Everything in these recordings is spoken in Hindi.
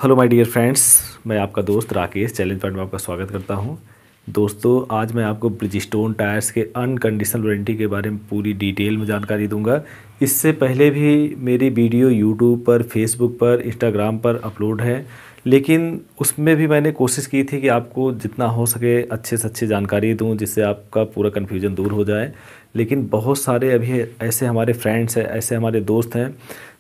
हेलो माय डियर फ्रेंड्स, मैं आपका दोस्त राकेश चैलेंज पॉइंट में आपका स्वागत करता हूं। दोस्तों, आज मैं आपको ब्रिजस्टोन टायर्स के अनकंडीशनल वारंटी के बारे में पूरी डिटेल में जानकारी दूंगा। इससे पहले भी मेरी वीडियो यूट्यूब पर, फेसबुक पर, इंस्टाग्राम पर अपलोड है, लेकिन उसमें भी मैंने कोशिश की थी कि आपको जितना हो सके अच्छे से अच्छी जानकारी दूं, जिससे आपका पूरा कन्फ्यूजन दूर हो जाए। लेकिन बहुत सारे अभी ऐसे हमारे फ्रेंड्स हैं, ऐसे हमारे दोस्त हैं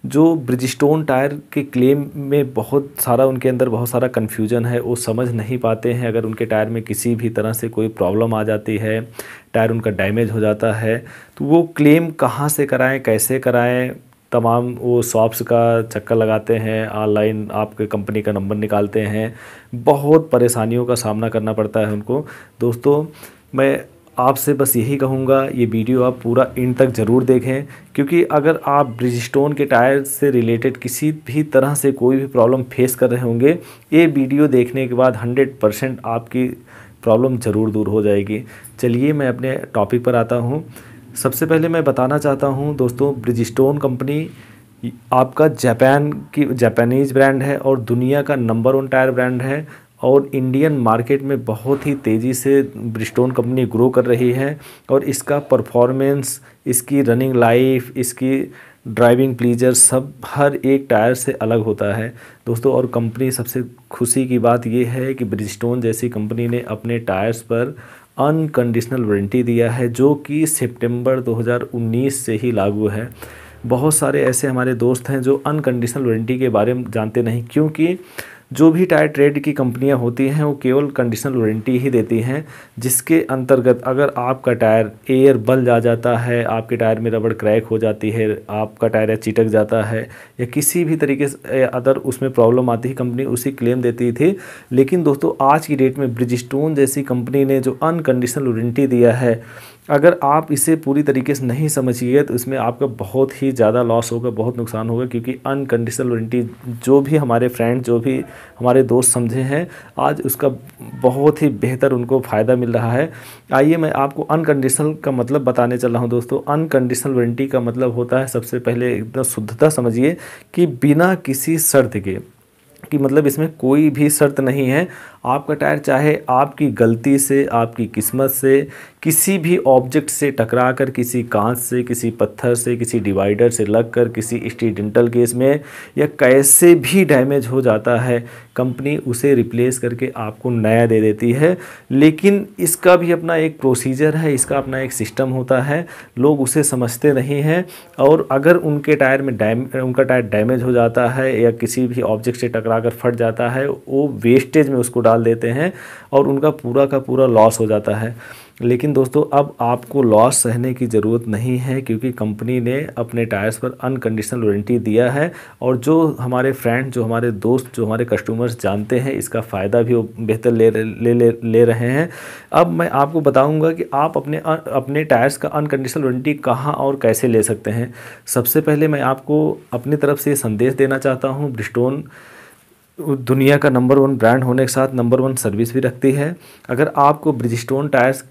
जो ब्रिजस्टोन टायर के क्लेम में बहुत सारा उनके अंदर बहुत सारा कन्फ्यूजन है। वो समझ नहीं पाते हैं, अगर उनके टायर में किसी भी तरह से कोई प्रॉब्लम आ जाती है, टायर उनका डैमेज हो जाता है, तो वो क्लेम कहाँ से कराएं, कैसे कराएं। तमाम वो शॉप्स का चक्कर लगाते हैं, ऑनलाइन आपके कंपनी का नंबर निकालते हैं, बहुत परेशानियों का सामना करना पड़ता है उनको। दोस्तों, मैं आपसे बस यही कहूँगा, ये वीडियो आप पूरा एंड तक ज़रूर देखें, क्योंकि अगर आप ब्रिजस्टोन के टायर से रिलेटेड किसी भी तरह से कोई भी प्रॉब्लम फेस कर रहे होंगे, ये वीडियो देखने के बाद 100% आपकी प्रॉब्लम ज़रूर दूर हो जाएगी। चलिए मैं अपने टॉपिक पर आता हूँ। सबसे पहले मैं बताना चाहता हूँ दोस्तों, ब्रिजस्टोन कंपनी आपका जापानीज़ ब्रांड है और दुनिया का नंबर 1 टायर ब्रांड है, और इंडियन मार्केट में बहुत ही तेज़ी से ब्रिजस्टोन कंपनी ग्रो कर रही है। और इसका परफॉर्मेंस, इसकी रनिंग लाइफ, इसकी ड्राइविंग प्लीजर सब हर एक टायर से अलग होता है दोस्तों। और कंपनी सबसे खुशी की बात यह है कि ब्रिजस्टोन जैसी कंपनी ने अपने टायर्स पर अनकंडीशनल वारंटी दिया है, जो कि सितंबर 2019 से ही लागू है। बहुत सारे ऐसे हमारे दोस्त हैं जो अनकंडीशनल वारंटी के बारे में जानते नहीं, क्योंकि जो भी टायर ट्रेड की कंपनियां होती हैं वो केवल कंडीशनल वारंटी ही देती हैं, जिसके अंतर्गत अगर आपका टायर एयर बल जाता है, आपके टायर में रबड़ क्रैक हो जाती है, आपका टायर चिटक जाता है, या किसी भी तरीके से अदर उसमें प्रॉब्लम आती है, कंपनी उसी क्लेम देती थी। लेकिन दोस्तों, आज की डेट में ब्रिजस्टोन जैसी कंपनी ने जो अनकंडीशनल वारंटी दिया है, अगर आप इसे पूरी तरीके से नहीं समझिए तो इसमें आपका बहुत ही ज़्यादा लॉस होगा, बहुत नुकसान होगा। क्योंकि अनकंडीशनल वारंटी जो भी हमारे फ्रेंड, जो भी हमारे दोस्त समझे हैं, आज उसका बहुत ही बेहतर उनको फ़ायदा मिल रहा है। आइए मैं आपको अनकंडीशनल का मतलब बताने चल रहा हूं दोस्तों। अनकंडीशनल वारंटी का मतलब होता है, सबसे पहले एकदम शुद्धता समझिए, कि बिना किसी शर्त के, कि मतलब इसमें कोई भी शर्त नहीं है। आपका टायर चाहे आपकी गलती से, आपकी किस्मत से, किसी भी ऑब्जेक्ट से टकराकर, किसी कांच से, किसी पत्थर से, किसी डिवाइडर से लगकर, किसी एक्सीडेंटल केस में या कैसे भी डैमेज हो जाता है, कंपनी उसे रिप्लेस करके आपको नया दे देती है। लेकिन इसका भी अपना एक प्रोसीजर है, इसका अपना एक सिस्टम होता है, लोग उसे समझते नहीं हैं। और अगर उनके टायर में उनका टायर डैमेज हो जाता है या किसी भी ऑब्जेक्ट से टकरा कर फट जाता है, वो वेस्टेज में उसको डाल देते हैं और उनका पूरा का पूरा लॉस हो जाता है। लेकिन दोस्तों, अब आपको लॉस सहने की ज़रूरत नहीं है, क्योंकि कंपनी ने अपने टायर्स पर अनकंडीशनल वारंटी दिया है। और जो हमारे फ्रेंड, जो हमारे दोस्त, जो हमारे कस्टमर्स जानते हैं, इसका फ़ायदा भी वो बेहतर ले रहे हैं। अब मैं आपको बताऊंगा कि आप अपने टायर्स का अनकंडीशनल वारंटी कहाँ और कैसे ले सकते हैं। सबसे पहले मैं आपको अपनी तरफ से संदेश देना चाहता हूँ, ब्रिजस्टोन दुनिया का नंबर 1 ब्रांड होने के साथ नंबर 1 सर्विस भी रखती है। अगर आपको ब्रिजस्टोन टायर्स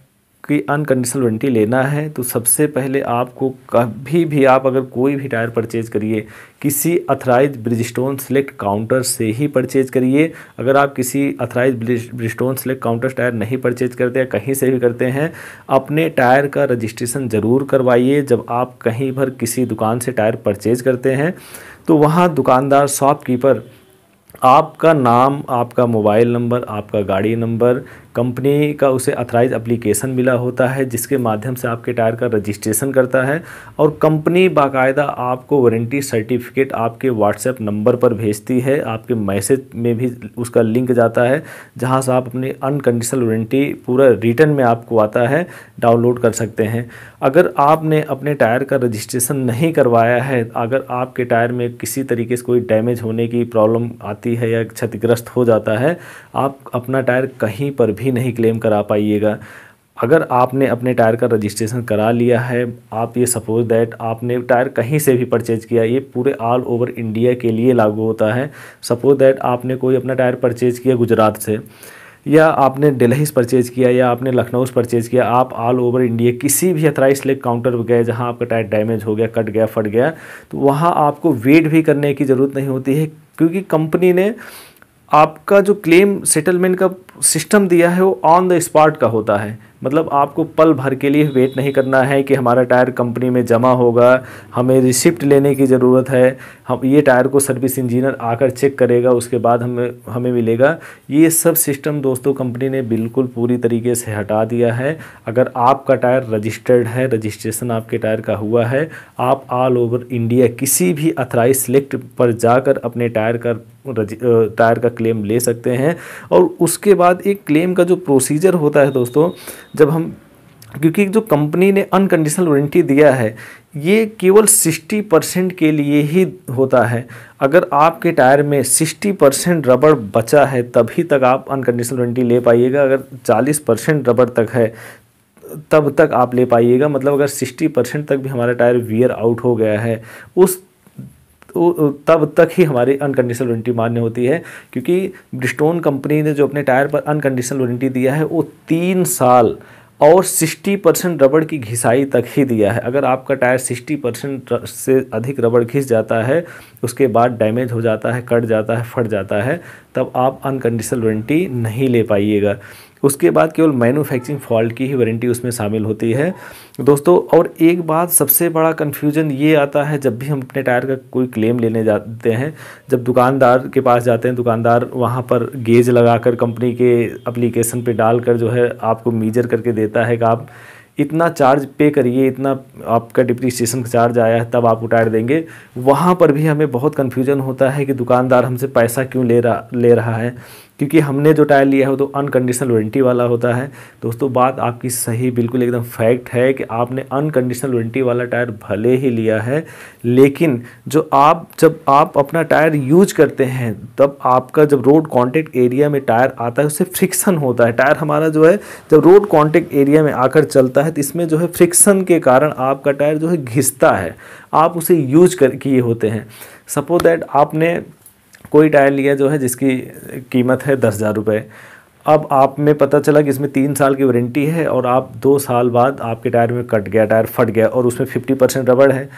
की अनकंडीशनल वारंटी लेना है, तो सबसे पहले आपको कभी भी, आप अगर कोई भी टायर परचेज करिए, किसी अथराइज ब्रिजस्टोन सेलेक्ट काउंटर से ही परचेज करिए। अगर आप किसी अथराइज ब्रिजस्टोन सेलेक्ट काउंटर से टायर नहीं परचेज करते या कहीं से भी करते हैं, अपने टायर का रजिस्ट्रेशन ज़रूर करवाइए। जब आप कहीं पर किसी दुकान से टायर परचेज करते हैं, तो वहाँ दुकानदार, शॉपकीपर आपका नाम, आपका मोबाइल नंबर, आपका गाड़ी नंबर, कंपनी का उसे अथराइज एप्लीकेशन मिला होता है, जिसके माध्यम से आपके टायर का रजिस्ट्रेशन करता है। और कंपनी बाकायदा आपको वारंटी सर्टिफिकेट आपके व्हाट्सएप नंबर पर भेजती है, आपके मैसेज में भी उसका लिंक जाता है, जहां से आप अपनी अनकंडीशनल वारंटी पूरा रिटर्न में आपको आता है, डाउनलोड कर सकते हैं। अगर आपने अपने टायर का रजिस्ट्रेशन नहीं करवाया है, अगर आपके टायर में किसी तरीके से कोई डैमेज होने की प्रॉब्लम आती है या क्षतिग्रस्त हो जाता है, आप अपना टायर कहीं पर भी नहीं क्लेम करा पाइएगा। अगर आपने अपने टायर का रजिस्ट्रेशन करा लिया है, आप ये सपोज दैट आपने टायर कहीं से भी परचेज किया, ये पूरे ऑल ओवर इंडिया के लिए लागू होता है। सपोज दैट आपने कोई अपना टायर परचेज किया गुजरात से, या आपने दिल्ली से परचेज़ किया, या आपने लखनऊ से परचेज़ किया, आप ऑल ओवर इंडिया किसी भी अथराइज सेलेक्ट काउंटर पर गए जहां आपका टायर डैमेज हो गया, कट गया, फट गया, तो वहां आपको वेट भी करने की ज़रूरत नहीं होती है, क्योंकि कंपनी ने आपका जो क्लेम सेटलमेंट का सिस्टम दिया है वो ऑन द स्पॉट का होता है। मतलब आपको पल भर के लिए वेट नहीं करना है कि हमारा टायर कंपनी में जमा होगा, हमें रिसिप्ट लेने की ज़रूरत है, हम ये टायर को सर्विस इंजीनियर आकर चेक करेगा उसके बाद हमें मिलेगा। ये सब सिस्टम दोस्तों कंपनी ने बिल्कुल पूरी तरीके से हटा दिया है। अगर आपका टायर रजिस्टर्ड है, रजिस्ट्रेशन आपके टायर का हुआ है, आप ऑल ओवर इंडिया किसी भी अथराइज सेलेक्ट पर जाकर अपने टायर का क्लेम ले सकते हैं। और उसके बाद एक क्लेम का जो प्रोसीजर होता है दोस्तों, जब हम, क्योंकि जो कंपनी ने अनकंडीशनल वारंटी दिया है ये केवल 60% के लिए ही होता है। अगर आपके टायर में 60% रबड़ बचा है तभी तक आप अनकंडीशनल वारंटी ले पाइएगा। अगर 40% रबड़ तक है तब तक आप ले पाइएगा। मतलब अगर 60% तक भी हमारा टायर वियर आउट हो गया है तब तक ही हमारी अनकंडीशनल वारंटी मान्य होती है। क्योंकि ब्रिजस्टोन कंपनी ने जो अपने टायर पर अनकंडीशनल वारंटी दिया है वो 3 साल और 60% रबड़ की घिसाई तक ही दिया है। अगर आपका टायर 60% से अधिक रबड़ घिस जाता है, उसके बाद डैमेज हो जाता है, कट जाता है, फट जाता है, तब आप अनकंडीशनल वारंटी नहीं ले पाइएगा। उसके बाद केवल मैन्युफैक्चरिंग फॉल्ट की ही वारंटी उसमें शामिल होती है दोस्तों। और एक बात सबसे बड़ा कन्फ्यूजन ये आता है जब भी हम अपने टायर का कोई क्लेम लेने जाते हैं, जब दुकानदार के पास जाते हैं, दुकानदार वहाँ पर गेज लगाकर कंपनी के एप्लीकेशन पे डालकर जो है आपको मीजर करके देता है कि आप इतना चार्ज पे करिए, इतना आपका डिप्रिसिएशन का चार्ज आया है तब आप टायर देंगे। वहाँ पर भी हमें बहुत कन्फ्यूजन होता है कि दुकानदार हमसे पैसा क्यों ले रहा है, क्योंकि हमने जो टायर लिया है वो तो अनकंडीशनल वारंटी वाला होता है। दोस्तों बात आपकी सही बिल्कुल एकदम फैक्ट है कि आपने अनकंडीशनल वारंटी वाला टायर भले ही लिया है, लेकिन जब आप अपना टायर यूज करते हैं तब आपका जब रोड कॉन्टेक्ट एरिया में टायर आता है उससे फ्रिक्शन होता है। टायर हमारा जो है जब रोड कॉन्टेक्ट एरिया में आकर चलता है तो इसमें जो है फ्रिक्शन के कारण आपका टायर जो है घिसता है। आप उसे यूज किए होते हैं। सपोज दैट आपने कोई टायर लिया जो है जिसकी कीमत है 10,000 रुपये। अब आप में पता चला कि इसमें 3 साल की वारंटी है और आप 2 साल बाद आपके टायर में कट गया, टायर फट गया और उसमें 50% रबड़ है।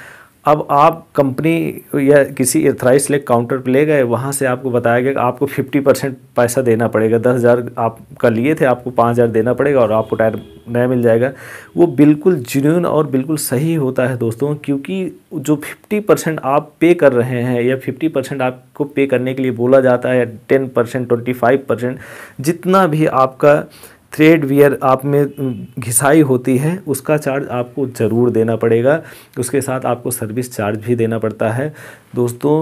अब आप कंपनी या किसी एथराइज सेलेक्ट काउंटर पर ले गए, वहाँ से आपको बताया गया कि आपको 50% पैसा देना पड़ेगा। 10,000 आपका लिए थे, आपको 5,000 देना पड़ेगा और आपको टायर नया मिल जाएगा। वो बिल्कुल जेन्युइन और बिल्कुल सही होता है दोस्तों, क्योंकि जो 50% आप पे कर रहे हैं या 50% आपको पे करने के लिए बोला जाता है, 10%, 25%, जितना भी आपका थ्रेड वियर आप में घिसाई होती है उसका चार्ज आपको ज़रूर देना पड़ेगा। उसके साथ आपको सर्विस चार्ज भी देना पड़ता है। दोस्तों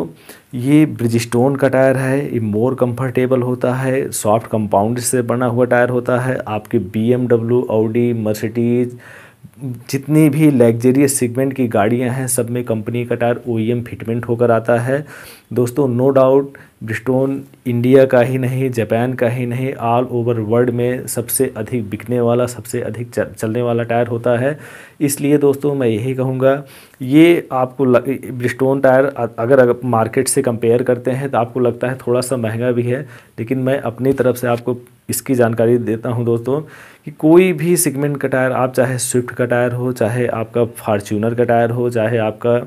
ये ब्रिजस्टोन का टायर है, ये मोर कंफर्टेबल होता है, सॉफ्ट कंपाउंड से बना हुआ टायर होता है। आपके BMW, ऑडी, मर्सिडीज जितनी भी लग्जरियस सेगमेंट की गाड़ियां हैं सब में कंपनी का टायर OEM फिटमेंट होकर आता है। दोस्तों नो डाउट ब्रिजस्टोन इंडिया का ही नहीं, जापान का ही नहीं, ऑल ओवर वर्ल्ड में सबसे अधिक बिकने वाला, सबसे अधिक चलने वाला टायर होता है। इसलिए दोस्तों मैं यही कहूँगा, ये आपको ब्रिजस्टोन टायर अगर मार्केट से कंपेयर करते हैं तो आपको लगता है थोड़ा सा महंगा भी है, लेकिन मैं अपनी तरफ से आपको इसकी जानकारी देता हूं दोस्तों कि कोई भी सेगमेंट का टायर, आप चाहे स्विफ्ट का टायर हो, चाहे आपका फॉर्च्यूनर का टायर हो, चाहे आपका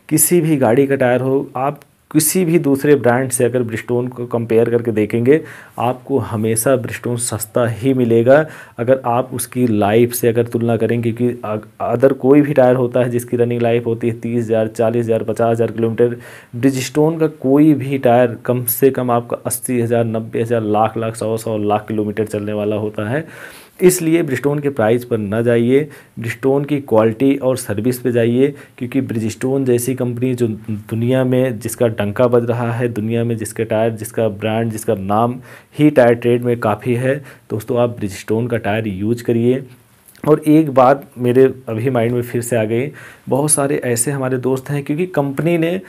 किसी भी गाड़ी का टायर हो, आप किसी भी दूसरे ब्रांड से अगर ब्रिजस्टोन को कंपेयर करके देखेंगे आपको हमेशा ब्रिजस्टोन सस्ता ही मिलेगा। अगर आप उसकी लाइफ से अगर तुलना करेंगे, क्योंकि अदर कोई भी टायर होता है जिसकी रनिंग लाइफ होती है 30,000, 40,000, 50,000 किलोमीटर, ब्रिजस्टोन का कोई भी टायर कम से कम आपका 80,000, 90,000, लाख 100 लाख किलोमीटर चलने वाला होता है। इसलिए ब्रिजस्टोन के प्राइस पर न जाइए, ब्रिजस्टोन की क्वालिटी और सर्विस पे जाइए, क्योंकि ब्रिजस्टोन जैसी कंपनी जो दुनिया में जिसका डंका बज रहा है, दुनिया में जिसके टायर, जिसका ब्रांड, जिसका नाम ही टायर ट्रेड में काफ़ी है, दोस्तों आप ब्रिजस्टोन का टायर यूज करिए। और एक बात मेरे अभी माइंड में फिर से आ गई, बहुत सारे ऐसे हमारे दोस्त हैं, क्योंकि कंपनी ने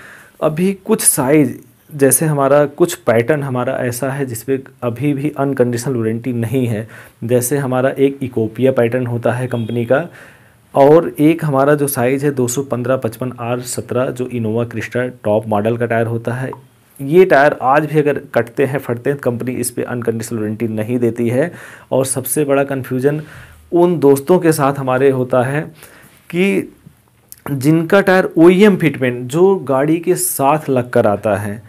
अभी कुछ साइज़, जैसे हमारा कुछ पैटर्न हमारा ऐसा है जिसपे अभी भी अनकंडीशनल वारंटी नहीं है। जैसे हमारा एक इकोपिया पैटर्न होता है कंपनी का, और एक हमारा जो साइज़ है 215/55R17 जो इनोवा क्रिस्टा टॉप मॉडल का टायर होता है। ये टायर आज भी अगर कटते हैं, फटते हैं, कंपनी इस पर अनकंडीशनल वारंटी नहीं देती है। और सबसे बड़ा कन्फ्यूज़न उन दोस्तों के साथ हमारे होता है कि जिनका टायर OEM फिटमेंट जो गाड़ी के साथ लग कर आता है,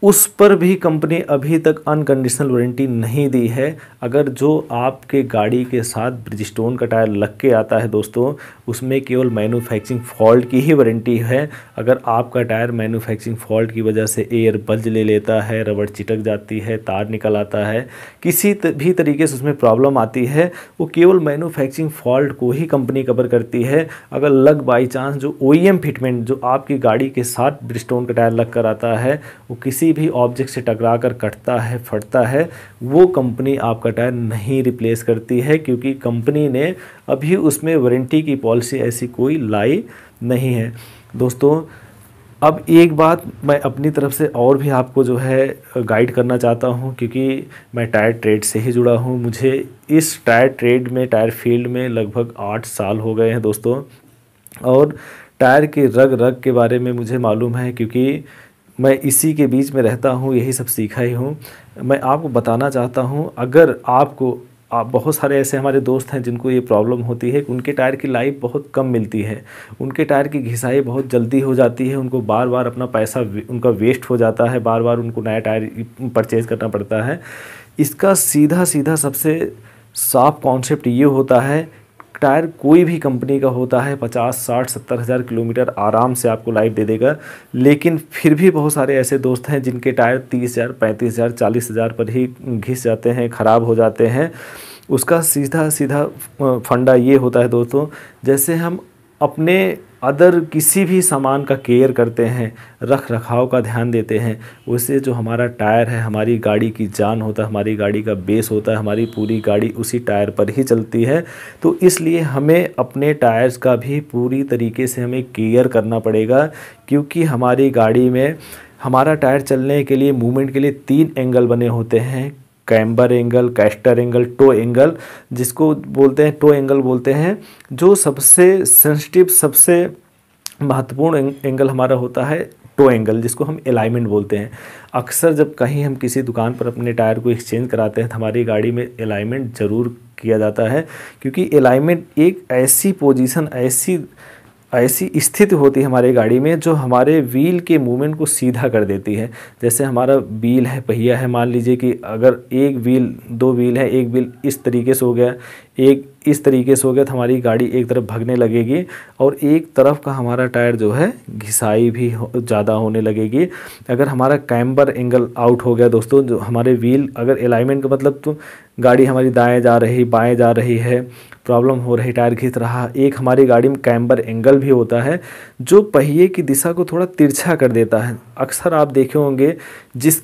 उस पर भी कंपनी अभी तक अनकंडीशनल वारंटी नहीं दी है। अगर जो आपके गाड़ी के साथ ब्रिजस्टोन का टायर लग के आता है दोस्तों, उसमें केवल मैन्युफैक्चरिंग फ़ॉल्ट की ही वारंटी है। अगर आपका टायर मैन्युफैक्चरिंग फ़ॉल्ट की वजह से एयर बल्ज ले लेता है, रबड़ चिटक जाती है, तार निकल आता है, किसी भी तरीके से उसमें प्रॉब्लम आती है, वो केवल मैन्युफैक्चरिंग फ़ॉल्ट को ही कंपनी कवर करती है। अगर लग बाई चांस जो OEM फिटमेंट जो आपकी गाड़ी के साथ ब्रिजस्टोन का टायर लग कर आता है, वो किसी भी ऑब्जेक्ट से टकरा कर कटता है, फटता है, वो कंपनी आपका टायर नहीं रिप्लेस करती है, क्योंकि कंपनी ने अभी उसमें वारंटी की पॉलिसी ऐसी कोई लाई नहीं है। दोस्तों अब एक बात मैं अपनी तरफ से और भी आपको जो है गाइड करना चाहता हूं, क्योंकि मैं टायर ट्रेड से ही जुड़ा हूं। मुझे इस टायर ट्रेड में, टायर फील्ड में लगभग 8 साल हो गए हैं दोस्तों, और टायर के रग रग के बारे में मुझे मालूम है, क्योंकि मैं इसी के बीच में रहता हूँ, यही सब सीखा ही हूँ। मैं आपको बताना चाहता हूँ, अगर आप बहुत सारे ऐसे हमारे दोस्त हैं जिनको ये प्रॉब्लम होती है कि उनके टायर की लाइफ बहुत कम मिलती है, उनके टायर की घिसाई बहुत जल्दी हो जाती है, उनको बार बार अपना पैसा उनका वेस्ट हो जाता है, बार बार उनको नया टायर परचेज़ करना पड़ता है। इसका सीधा सीधा सबसे साफ कॉन्सेप्ट ये होता है, टायर कोई भी कंपनी का होता है 50, 60, 70 हज़ार किलोमीटर आराम से आपको लाइफ दे देगा, लेकिन फिर भी बहुत सारे ऐसे दोस्त हैं जिनके टायर 30 हज़ार, 35 हज़ार, 40 हज़ार पर ही घिस जाते हैं, ख़राब हो जाते हैं। उसका सीधा सीधा फंडा ये होता है दोस्तों, जैसे हम अपने अदर किसी भी सामान का केयर करते हैं, रख रखाव का ध्यान देते हैं, उससे जो हमारा टायर है हमारी गाड़ी की जान होता है, हमारी गाड़ी का बेस होता है, हमारी पूरी गाड़ी उसी टायर पर ही चलती है। तो इसलिए हमें अपने टायर्स का भी पूरी तरीके से हमें केयर करना पड़ेगा, क्योंकि हमारी गाड़ी में हमारा टायर चलने के लिए, मूवमेंट के लिए 3 एंगल बने होते हैं, camber angle, caster angle, toe angle, जिसको बोलते हैं टो एंगल बोलते हैं। जो सबसे सेंसिटिव, सबसे महत्वपूर्ण एंगल हमारा होता है टो एंगल, जिसको हम अलाइनमेंट बोलते हैं। अक्सर जब कहीं हम किसी दुकान पर अपने टायर को एक्सचेंज कराते हैं तो हमारी गाड़ी में अलाइनमेंट ज़रूर किया जाता है, क्योंकि अलाइनमेंट एक ऐसी पोजीशन, ऐसी स्थिति होती है हमारी गाड़ी में जो हमारे व्हील के मूवमेंट को सीधा कर देती है। जैसे हमारा व्हील है, पहिया है, मान लीजिए कि अगर एक व्हील, 2 व्हील है, एक व्हील इस तरीके से हो गया, एक इस तरीके से हो गया, तो हमारी गाड़ी एक तरफ भागने लगेगी और एक तरफ का हमारा टायर जो है घिसाई भी ज़्यादा होने लगेगी। अगर हमारा कैम्बर एंगल आउट हो गया दोस्तों, जो हमारे व्हील अगर अलाइनमेंट का मतलब, तो गाड़ी हमारी दाएं जा रही, बाएं जा रही है, प्रॉब्लम हो रही, टायर घिस रहा। एक हमारी गाड़ी में कैम्बर एंगल भी होता है जो पहिए की दिशा को थोड़ा तिरछा कर देता है। अक्सर आप देखे होंगे जिस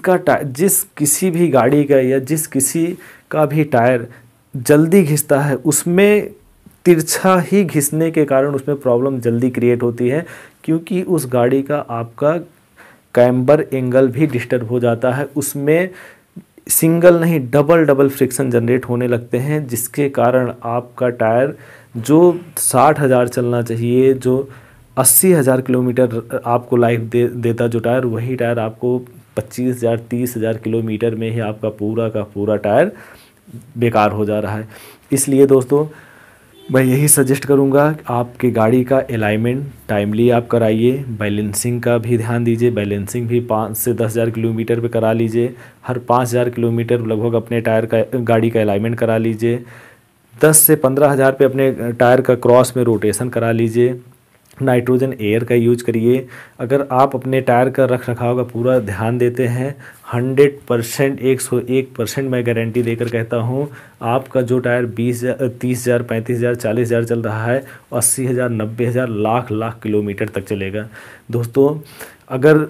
किसी भी गाड़ी का या जिस किसी का भी टायर जल्दी घिसता है, उसमें तिरछा ही घिसने के कारण उसमें प्रॉब्लम जल्दी क्रिएट होती है, क्योंकि उस गाड़ी का आपका कैम्बर एंगल भी डिस्टर्ब हो जाता है। उसमें सिंगल नहीं डबल फ्रिक्शन जनरेट होने लगते हैं, जिसके कारण आपका टायर जो 60 हज़ार चलना चाहिए, जो 80 हज़ार किलोमीटर आपको लाइफ देता जो टायर, वही टायर आपको 25 हज़ार 30 हज़ार किलोमीटर में ही आपका पूरा का पूरा टायर बेकार हो जा रहा है। इसलिए दोस्तों मैं यही सजेस्ट करूंगा, आपकी गाड़ी का अलाइनमेंट टाइमली आप कराइए, बैलेंसिंग का भी ध्यान दीजिए, बैलेंसिंग भी 5 से 10 हज़ार किलोमीटर पे करा लीजिए। हर 5 हज़ार किलोमीटर लगभग अपने टायर का, गाड़ी का अलाइनमेंट करा लीजिए। 10 से 15 हज़ार पे अपने टायर का क्रॉस में रोटेशन करा लीजिए। नाइट्रोजन एयर का यूज करिए। अगर आप अपने टायर का रख रखाव का पूरा ध्यान देते हैं, 100%, 101% मैं गारंटी देकर कहता हूँ, आपका जो टायर 30 हज़ार, 35 हज़ार, 40 हज़ार चल रहा है, 80 हज़ार, 90 हज़ार, लाख किलोमीटर तक चलेगा। दोस्तों अगर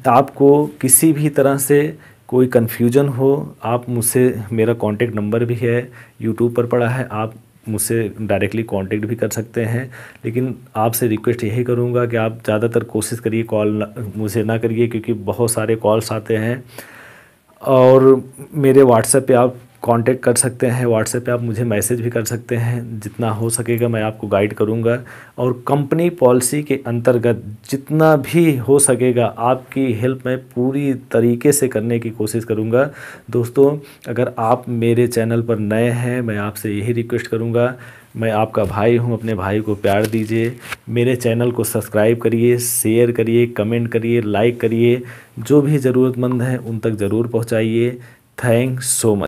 आपको किसी भी तरह से कोई कन्फ्यूजन हो, आप मुझसे, मेरा कॉन्टेक्ट नंबर भी है, यूट्यूब पर पड़ा है, आप मुझसे डायरेक्टली कांटेक्ट भी कर सकते हैं। लेकिन आपसे रिक्वेस्ट यही करूंगा कि आप ज़्यादातर कोशिश करिए कॉल मुझे ना करिए, क्योंकि बहुत सारे कॉल्स आते हैं। और मेरे व्हाट्सएप पे आप कांटेक्ट कर सकते हैं, व्हाट्सएप पे आप मुझे मैसेज भी कर सकते हैं। जितना हो सकेगा मैं आपको गाइड करूंगा, और कंपनी पॉलिसी के अंतर्गत जितना भी हो सकेगा आपकी हेल्प मैं पूरी तरीके से करने की कोशिश करूंगा। दोस्तों अगर आप मेरे चैनल पर नए हैं, मैं आपसे यही रिक्वेस्ट करूंगा, मैं आपका भाई हूं, अपने भाई को प्यार दीजिए। मेरे चैनल को सब्सक्राइब करिए, शेयर करिए, कमेंट करिए, लाइक करिए। जो भी ज़रूरतमंद हैं उन तक ज़रूर पहुंचाइए। Thanks so much.